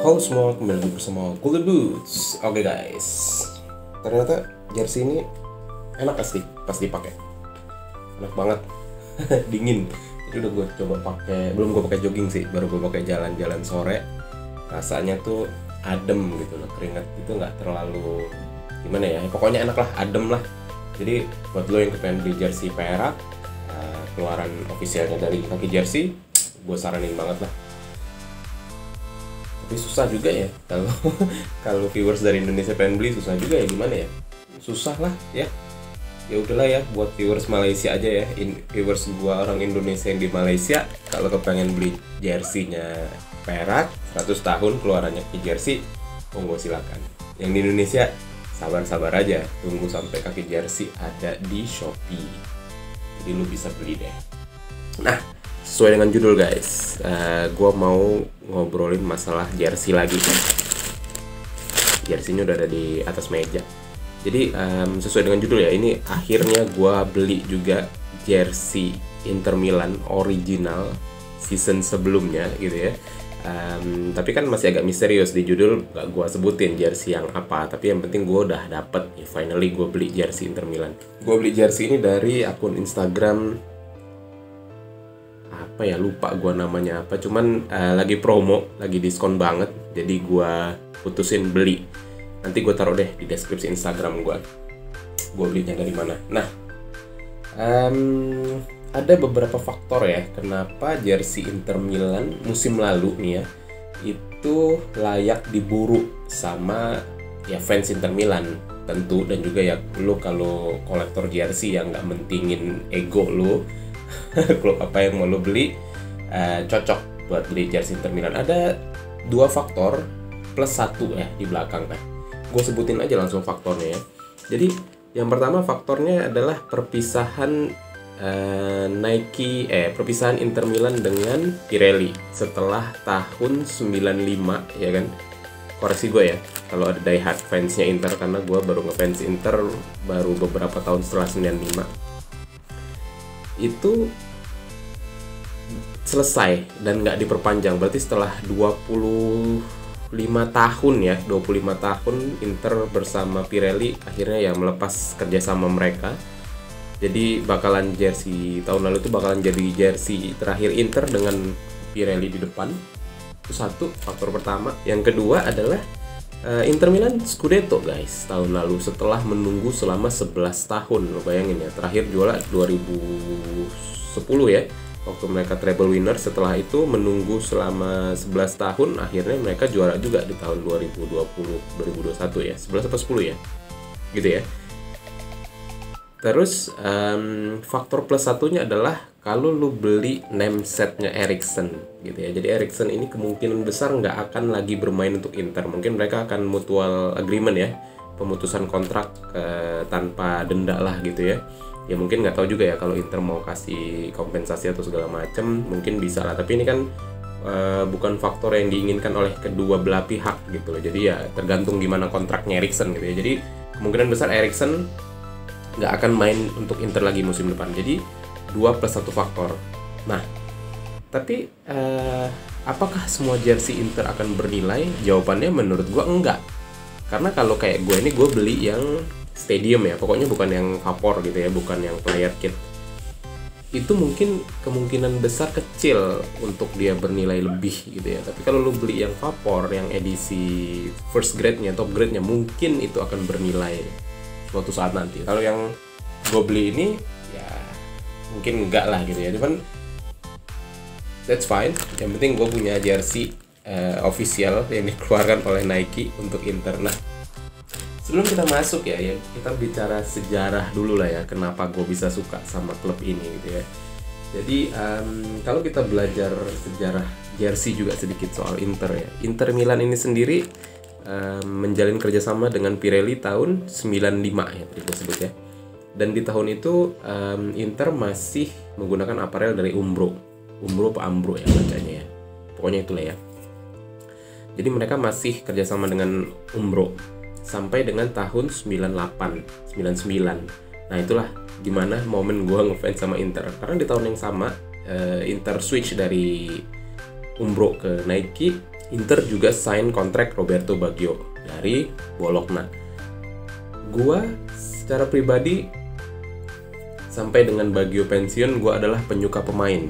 Halo semua, kembali lagi bersama Cool Boots. Oke guys, ternyata jersey ini enak pasti pas dipakai. Enak banget, dingin. Jadi udah gue coba pakai, belum gue pakai jogging sih, baru gue pakai jalan-jalan sore. Rasanya tuh adem gitu loh, keringat itu nggak terlalu gimana ya. Pokoknya enak lah, adem lah. Jadi buat lo yang pengen beli jersey perak, keluaran officialnya dari Kaki Jersey, gue saranin banget lah. Tapi susah juga ya kalau kalau viewers dari Indonesia pengen beli, susah juga ya, gimana ya, susah lah ya. Ya udahlah ya, buat viewers Malaysia aja ya, viewers gua orang Indonesia yang di Malaysia, kalau kepengen beli jersey-nya perak 100 tahun keluarannya Kaki Jersey, monggo silakan. Yang di Indonesia sabar-sabar aja, tunggu sampai Kaki Jersey ada di Shopee, jadi lu bisa beli deh. Nah, sesuai dengan judul guys, gue mau ngobrolin masalah jersey lagi. Jersey-nya udah ada di atas meja. Jadi sesuai dengan judul ya, ini akhirnya gue beli juga jersey Inter Milan original season sebelumnya gitu ya. Tapi kan masih agak misterius di judul, gak gue sebutin jersey yang apa. Tapi yang penting gue udah dapet, finally gue beli jersey Inter Milan. Gue beli jersey ini dari akun Instagram, apa ya, lupa gua namanya apa, cuman lagi promo, lagi diskon banget, jadi gua putusin beli. Nanti gua taruh deh di deskripsi Instagram gua belinya dari mana. Nah, ada beberapa faktor ya kenapa jersey Inter Milan musim lalu nih ya itu layak diburu sama ya fans Inter Milan tentu, dan juga ya lo kalau kolektor jersey yang nggak mentingin ego lo, klub apa yang mau lo beli, cocok buat beli jersey Inter Milan. Ada dua faktor plus satu ya di belakang. Nah, gue sebutin aja langsung faktornya ya. Jadi yang pertama faktornya adalah perpisahan perpisahan Inter Milan dengan Pirelli setelah tahun 95 ya kan. Koreksi gue ya kalau ada diehard fansnya Inter, karena gue baru ngefans Inter baru beberapa tahun setelah 95 itu selesai dan nggak diperpanjang. Berarti setelah 25 tahun ya, 25 tahun Inter bersama Pirelli akhirnya ya melepas kerjasama mereka. Jadi bakalan jersey tahun lalu itu bakalan jadi jersey terakhir Inter dengan Pirelli di depan. Itu satu faktor pertama. Yang kedua adalah Inter Milan Scudetto guys tahun lalu setelah menunggu selama 11 tahun. Lo bayangin ya, terakhir juara 2010 ya, waktu mereka treble winner. Setelah itu menunggu selama 11 tahun, akhirnya mereka juara juga di tahun 2021 ya, 11 atau 10 ya gitu ya. Terus faktor plus satunya adalah kalau lu beli name setnya Eriksen gitu ya. Jadi Eriksen ini kemungkinan besar nggak akan lagi bermain untuk Inter. Mungkin mereka akan mutual agreement ya, pemutusan kontrak tanpa denda lah gitu ya. Ya mungkin nggak tahu juga ya kalau Inter mau kasih kompensasi atau segala macam, mungkin bisa lah. Tapi ini kan bukan faktor yang diinginkan oleh kedua belah pihak gitu loh. Jadi ya tergantung gimana kontraknya Eriksen gitu ya. Jadi kemungkinan besar Eriksen nggak akan main untuk Inter lagi musim depan. Jadi 2 plus 1 faktor. Nah, tapi apakah semua jersey Inter akan bernilai? Jawabannya menurut gue enggak. Karena kalau kayak gue ini, gue beli yang stadium ya, pokoknya bukan yang vapor gitu ya, bukan yang player kit. Itu mungkin kemungkinan besar kecil untuk dia bernilai lebih gitu ya. Tapi kalau lu beli yang vapor, yang edisi first grade-nya, top grade-nya, mungkin itu akan bernilai suatu saat nanti. Kalau yang gue beli ini ya mungkin enggak lah gitu ya, cuman that's fine. Yang penting gue punya jersey official yang dikeluarkan oleh Nike untuk Inter. Nah, sebelum kita masuk ya, kita bicara sejarah dulu lah ya, kenapa gue bisa suka sama klub ini gitu ya. Jadi kalau kita belajar sejarah jersey juga sedikit soal Inter ya, Inter Milan ini sendiri menjalin kerjasama dengan Pirelli tahun 95 ya, kita sebut ya. Dan di tahun itu Inter masih menggunakan aparel dari Umbro apa Ambro ya bacanya ya, pokoknya itulah ya. Jadi mereka masih kerjasama dengan Umbro sampai dengan tahun 98, 99. Nah itulah gimana momen gue ngefans sama Inter, karena di tahun yang sama Inter switch dari Umbro ke Nike, Inter juga sign kontrak Roberto Baggio dari Bologna. Gua secara pribadi sampai dengan Baggio pensiun, gua adalah penyuka pemain.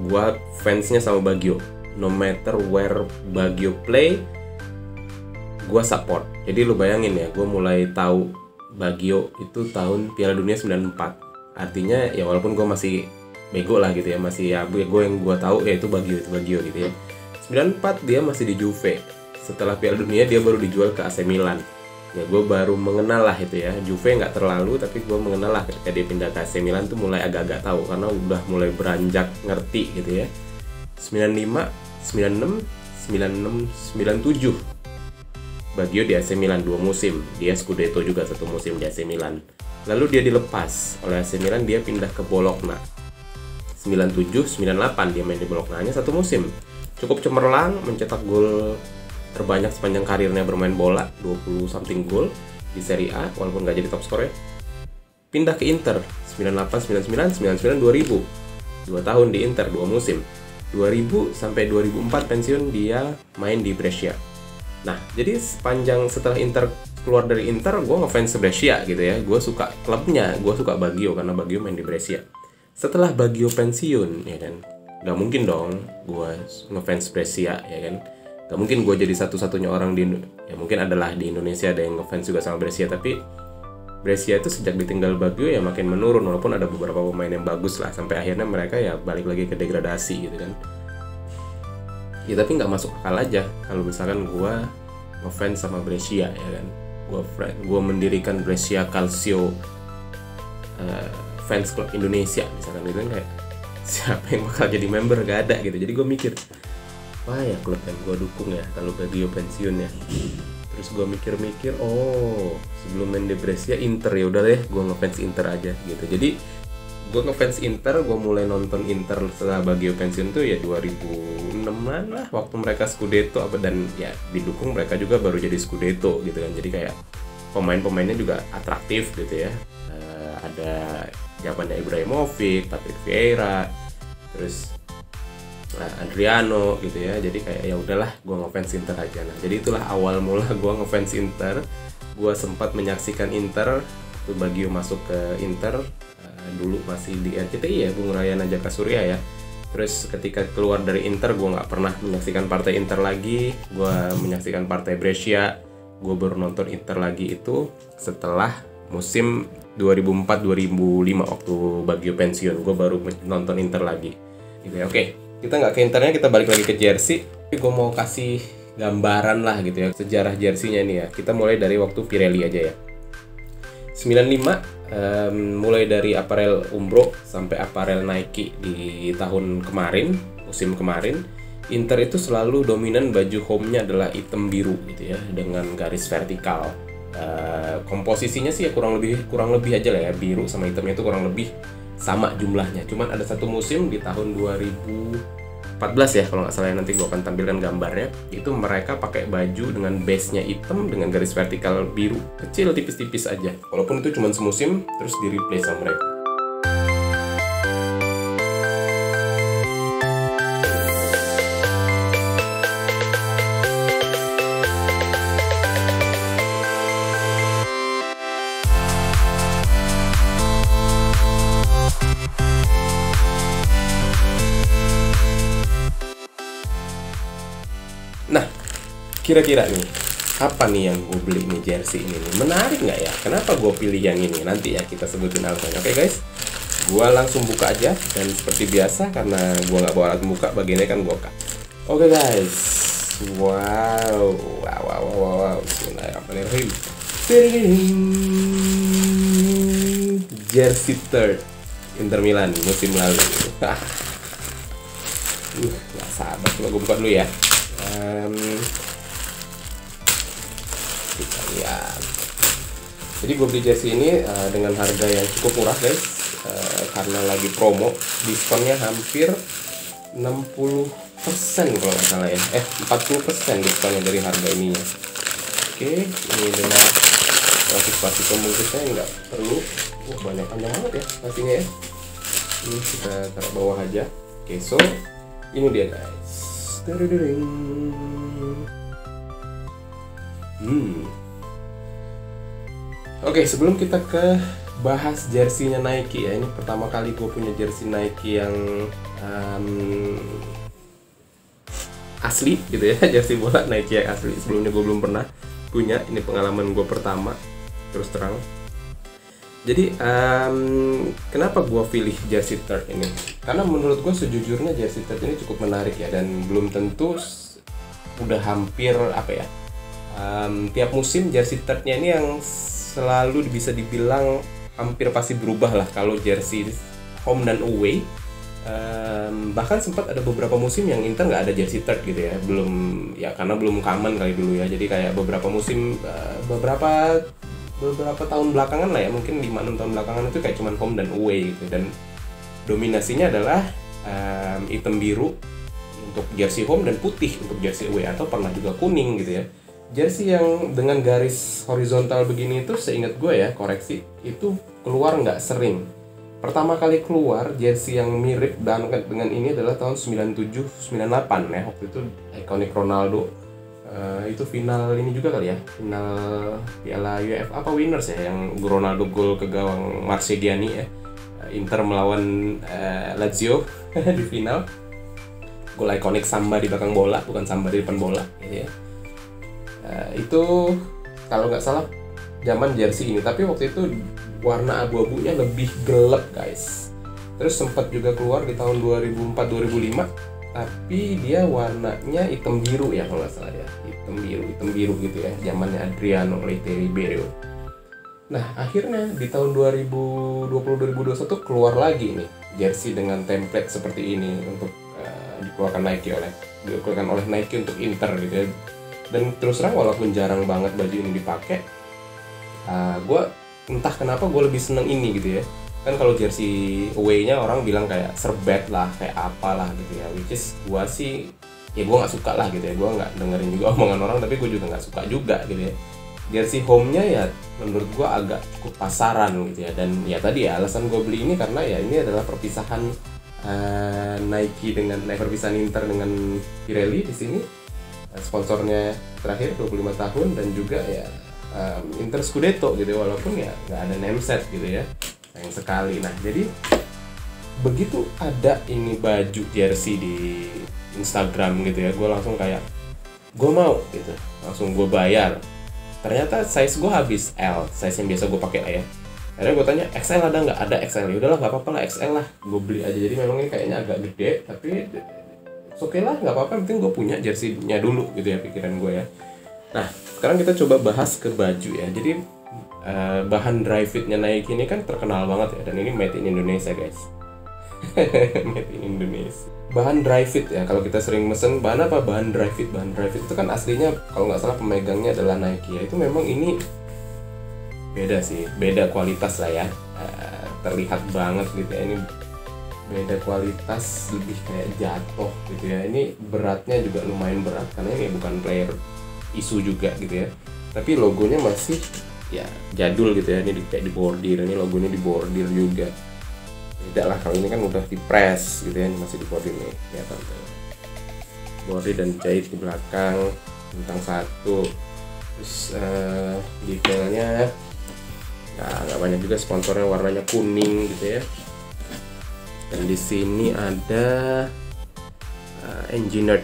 Gua fansnya sama Baggio. No matter where Baggio play, gua support. Jadi lu bayangin ya, gua mulai tahu Baggio itu tahun Piala Dunia 94. Artinya ya walaupun gue masih bego lah gitu ya, masih ya gue yang gue tahu ya itu Baggio gitu ya. 94 dia masih di Juve. Setelah Piala Dunia dia baru dijual ke AC Milan. Ya gue baru mengenal lah itu ya. Juve nggak terlalu, tapi gue mengenal lah ketika dia pindah ke AC Milan tuh mulai agak-agak tahu karena udah mulai beranjak ngerti gitu ya. 95, 96, 96, 97. Baggio di AC Milan 2 musim. Dia Scudetto juga 1 musim di AC Milan. Lalu dia dilepas oleh AC Milan, dia pindah ke Bologna. 97, 98 dia main di Bologna, hanya 1 musim. Cukup cemerlang, mencetak gol terbanyak sepanjang karirnya bermain bola, 20 something gol di Serie A, walaupun nggak jadi top scorer. Pindah ke Inter, 98, 99, 99, 2000. 2 tahun di Inter, 2 musim. 2000 sampai 2004 pensiun dia main di Brescia. Nah, jadi sepanjang setelah Inter keluar dari Inter, gue ngefans Brescia gitu ya. Gue suka klubnya, gue suka Baggio karena Baggio main di Brescia. Setelah Baggio pensiun, ya kan, gak mungkin dong gue ngefans Brescia, ya kan. Gak mungkin gue jadi satu-satunya orang ya mungkin adalah di Indonesia ada yang ngefans juga sama Brescia, tapi Brescia itu sejak ditinggal Baggio ya makin menurun, walaupun ada beberapa pemain yang bagus lah, sampai akhirnya mereka ya balik lagi ke degradasi gitu kan. Ya tapi nggak masuk akal aja kalau misalkan gue ngefans sama Brescia, ya kan. Gue mendirikan Brescia Calcio fans club Indonesia misalkan gitu kan, kayak siapa yang bakal jadi member, gak ada gitu. Jadi gue mikir, wah ya klub yang gue dukung ya kalau Baggio pensiun ya. Terus gue mikir-mikir, oh sebelum main di Brescia Inter, ya udah deh gue ngefans Inter aja gitu. Jadi gue ngefans Inter, gue mulai nonton Inter setelah Baggio pensiun tuh ya 2006-an lah, waktu mereka Scudetto dan ya didukung mereka juga baru jadi Scudetto gitu kan. Jadi kayak pemain-pemainnya juga atraktif gitu ya. Ada zamannya Ibrahimovic, Patrick Vieira, terus Adriano gitu ya. Jadi kayak ya udahlah gue ngefans Inter aja. Nah, jadi itulah awal mula gue ngefans Inter. Gue sempat menyaksikan Inter waktu Baggio masuk ke Inter. Dulu masih di RCTI ya, Bung Rayana Jaka Surya ya. Terus ketika keluar dari Inter, gue nggak pernah menyaksikan partai Inter lagi. Gue menyaksikan partai Brescia. Gue baru nonton Inter lagi itu setelah musim 2004-2005 waktu Baggio pensiun. Gue baru nonton Inter lagi gitu ya. Oke, kita nggak ke Internya, kita balik lagi ke jersey. Gue mau kasih gambaran lah gitu ya, sejarah jersey-nya nih ya. Kita mulai dari waktu Pirelli aja ya. 95 mulai dari aparel Umbro sampai aparel Nike di tahun kemarin, musim kemarin, Inter itu selalu dominan baju home-nya adalah hitam biru gitu ya, dengan garis vertikal. Komposisinya sih ya kurang lebih aja lah ya, biru sama hitamnya itu kurang lebih sama jumlahnya. Cuman ada satu musim di tahun 2014 ya kalau nggak salah, nanti gue akan tampilkan gambarnya. Itu mereka pakai baju dengan base-nya hitam dengan garis vertikal biru kecil tipis-tipis aja, walaupun itu cuma semusim, terus di replace sama mereka. Nah, kira-kira nih, apa nih yang gue beli nih jersey ini nih? Menarik nggak ya? Kenapa gue pilih yang ini? Nanti ya kita sebutin alasannya. Oke guys, gue langsung buka aja. Dan seperti biasa, karena gue nggak bawa alat buka, bagiannya kan gue cut. Oke guys, wow, Bismillahirrahmanirrahim. Jersey third Inter Milan musim lalu. Nggak sabar, coba gue buka dulu ya. Kita lihat. Jadi gue beli jersey ini dengan harga yang cukup murah guys, karena lagi promo, diskonnya hampir 60% kalau nggak salah ya, 40% diskonnya dari harga ininya. Oke, ini adalah plastik pembungkusnya, nggak perlu. Banyak banget ya pastinya ya. Ini kita taruh bawah aja. Oke, so ini dia guys. Terudering. Oke, sebelum kita ke bahas jersinya Nike ya, ini pertama kali gue punya jersey Nike yang asli gitu ya, jersey bola Nike yang asli. Sebelumnya gue belum pernah punya, ini pengalaman gue pertama terus terang. Jadi kenapa gue pilih jersey third ini? Karena menurut gue sejujurnya jersey third ini cukup menarik ya, dan belum tentu udah hampir apa ya, tiap musim jersey thirdnya ini yang selalu bisa dibilang hampir pasti berubah lah kalau jersey home dan away. Bahkan sempat ada beberapa musim yang Inter nggak ada jersey third gitu ya, belum ya karena belum common kali dulu ya. Jadi kayak beberapa musim, beberapa tahun belakangan lah ya, mungkin 5-6 tahun belakangan itu kayak cuman home dan away gitu, dan dominasinya adalah hitam biru untuk jersey home dan putih untuk jersey away, atau pernah juga kuning gitu ya. Jersey yang dengan garis horizontal begini itu seingat gue ya, koreksi, itu keluar nggak sering. Pertama kali keluar jersey yang mirip banget dengan ini adalah tahun 97-98 ya, waktu itu ikonik Ronaldo. Itu final ini juga kali ya, final Piala UEFA apa Winners ya, yang Ronaldo gol ke gawang Marchegiani ya, Inter melawan Lazio di final. Gol ikonik Samba di belakang bola, bukan Samba di depan bola gitu ya. Itu kalau nggak salah zaman jersey ini, tapi waktu itu warna abu-abunya lebih gelap guys. Terus sempat juga keluar di tahun 2004-2005, tapi dia warnanya hitam biru ya kalau nggak salah ya, hitam biru gitu ya, zamannya Adriano Leite Ribeiro. Nah akhirnya di tahun 2020-2021 keluar lagi nih jersey dengan template seperti ini untuk dikeluarkan oleh Nike untuk Inter gitu ya. Dan terus terang walaupun jarang banget baju ini dipakai, gue entah kenapa gue lebih seneng ini gitu ya. Kan kalau jersey away-nya orang bilang kayak serbet lah, kayak apalah gitu ya, which is gue sih ya gue nggak suka lah gitu ya. Gue nggak dengerin juga omongan orang, tapi gue juga nggak suka juga gitu ya. Jersey home-nya ya menurut gue agak cukup pasaran gitu ya. Dan ya tadi ya alasan gue beli ini karena ya ini adalah perpisahan Nike dengan perpisahan Inter dengan Pirelli di sini. Sponsornya terakhir 25 tahun, dan juga ya Inter Scudetto gitu, walaupun ya nggak ada name set gitu ya, sayang sekali. Nah jadi begitu ada ini baju jersey di Instagram gitu ya, gue langsung kayak gue mau gitu, langsung gue bayar. Ternyata size gue habis L, size yang biasa gue pakai lah ya. Akhirnya gue tanya XL ada nggak? Ada XL, ya udahlah nggak apa-apa lah XL lah, gue beli aja. Jadi memang ini kayaknya agak gede, tapi oke lah, nggak apa-apa, penting gue punya jersey-nya dulu gitu ya, pikiran gue ya. Nah, sekarang kita coba bahas ke baju ya. Jadi bahan dry fit-nya Nike ini kan terkenal banget ya, dan ini made in Indonesia guys. Made in Indonesia. Bahan dry fit ya, kalau kita sering mesen bahan apa? Bahan dry fit. Bahan dry fit itu kan aslinya kalau nggak salah pemegangnya adalah Nike ya. Itu memang ini beda sih, beda kualitas lah ya. Terlihat banget gitu ya, ini beda kualitas, lebih kayak jatuh gitu ya. Ini beratnya juga lumayan berat karena ini bukan player isu juga gitu ya, tapi logonya masih ya jadul gitu ya. Ini kayak di bordir, ini logonya di bordir juga. Beda lah, kalau ini kan udah di press gitu ya, ini masih di bordir nih ya, bordir dan jahit di belakang bintang 1. Terus detailnya nggak banyak juga, sponsornya warnanya kuning gitu ya. Dan di sini ada engineered.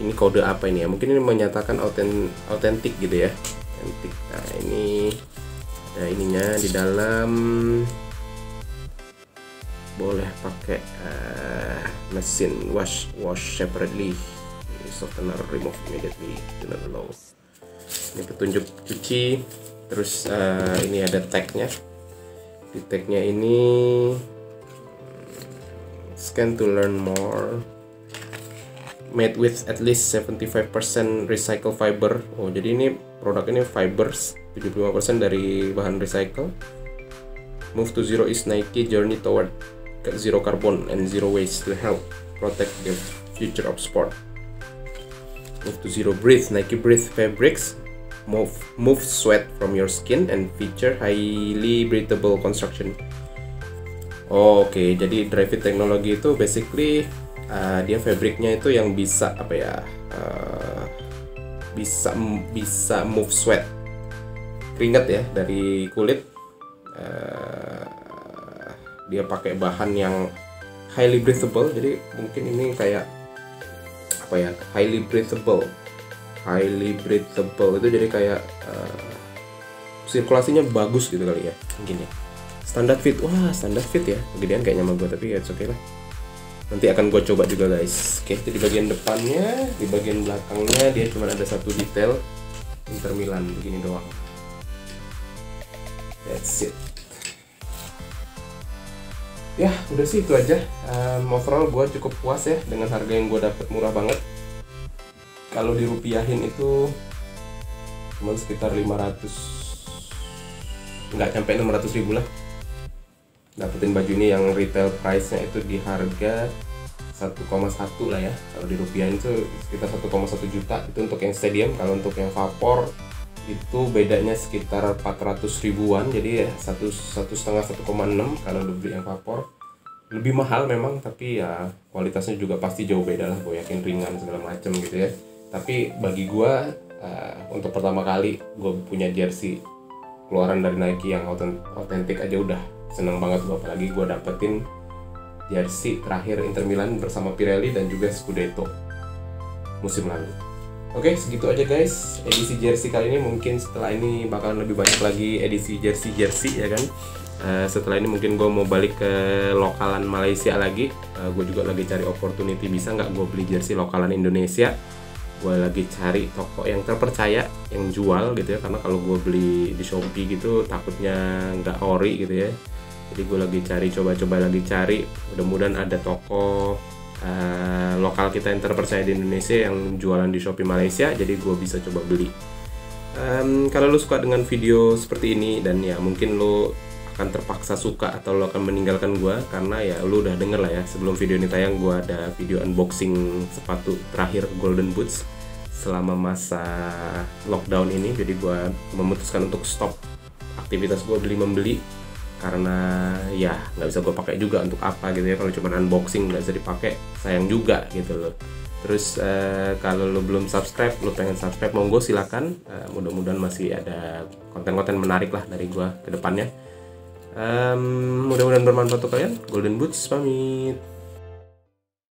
Ini kode apa ini ya? Mungkin ini menyatakan autentik gitu ya. Autentik. Nah ini ada ininya di dalam. Boleh pakai mesin wash separately. Softener remove immediately. Do not allow. Ini petunjuk cuci. Terus ini ada tagnya. Di tagnya ini scan to learn more. Made with at least 75% recycle fiber. Oh, jadi ini produk ini fibers, 75% dari bahan recycle. Move to zero is Nike journey toward zero carbon and zero waste to help protect the future of sport. Move to zero breathe. Nike Breathe fabrics move sweat from your skin and feature highly breathable construction. Oke, jadi dry fit teknologi itu basically dia fabriknya itu yang bisa apa ya, bisa move sweat, keringat ya dari kulit. Dia pakai bahan yang highly breathable, jadi mungkin ini kayak apa ya, highly breathable itu jadi kayak sirkulasinya bagus gitu kali ya mungkin ya. Standard fit, wah standard fit ya, kegedean kayaknya sama gue, tapi ya oke lah, nanti akan gue coba juga guys. Oke, itu di bagian depannya. Di bagian belakangnya dia cuma ada satu detail Inter Milan begini doang, that's it. Ya udah sih itu aja. Overall gue cukup puas ya dengan harga yang gue dapet, murah banget. Kalau dirupiahin itu cuma sekitar 500, nggak sampai 600 ribu lah. Dapetin baju ini yang retail price nya itu di harga 1,1 lah ya. Kalau dirupiahin itu sekitar 1,1 juta. Itu untuk yang stadium. Kalau untuk yang vapor itu bedanya sekitar 400 ribuan, jadi ya 1,5 1,6 kalau beli yang vapor. Lebih mahal memang, tapi ya kualitasnya juga pasti jauh beda lah, gue yakin, ringan segala macem gitu ya. Tapi bagi gue untuk pertama kali gue punya jersey keluaran dari Nike yang otentik aja udah seneng banget gue, apalagi gue dapetin jersey terakhir Inter Milan bersama Pirelli dan juga Scudetto musim lalu. Oke, segitu aja guys edisi jersey kali ini. Mungkin setelah ini bakalan lebih banyak lagi edisi jersey ya kan. Setelah ini mungkin gue mau balik ke lokalan Malaysia lagi. Gue juga lagi cari opportunity, bisa nggak gue beli jersey lokalan Indonesia. Gue lagi cari toko yang terpercaya yang jual gitu ya, karena kalau gue beli di Shopee gitu takutnya nggak ori gitu ya. Jadi gue lagi coba-coba lagi cari, mudah-mudahan ada toko lokal kita yang terpercaya di Indonesia yang jualan di Shopee Malaysia, jadi gue bisa coba beli. Kalau lo suka dengan video seperti ini, dan ya mungkin lo akan terpaksa suka atau lo akan meninggalkan gue, karena ya lo udah denger lah ya, sebelum video ini tayang gue ada video unboxing sepatu terakhir Golden Boots selama masa lockdown ini. Jadi gue memutuskan untuk stop aktivitas gue beli-membeli, karena ya nggak bisa gue pakai juga untuk apa gitu ya. Kalau cuma unboxing nggak bisa dipakai, sayang juga gitu loh. Terus kalau lo belum subscribe, lo pengen subscribe, monggo silakan. Mudah-mudahan masih ada konten-konten menarik lah dari gue ke depannya. Mudah-mudahan bermanfaat untuk kalian. Golden Boots pamit.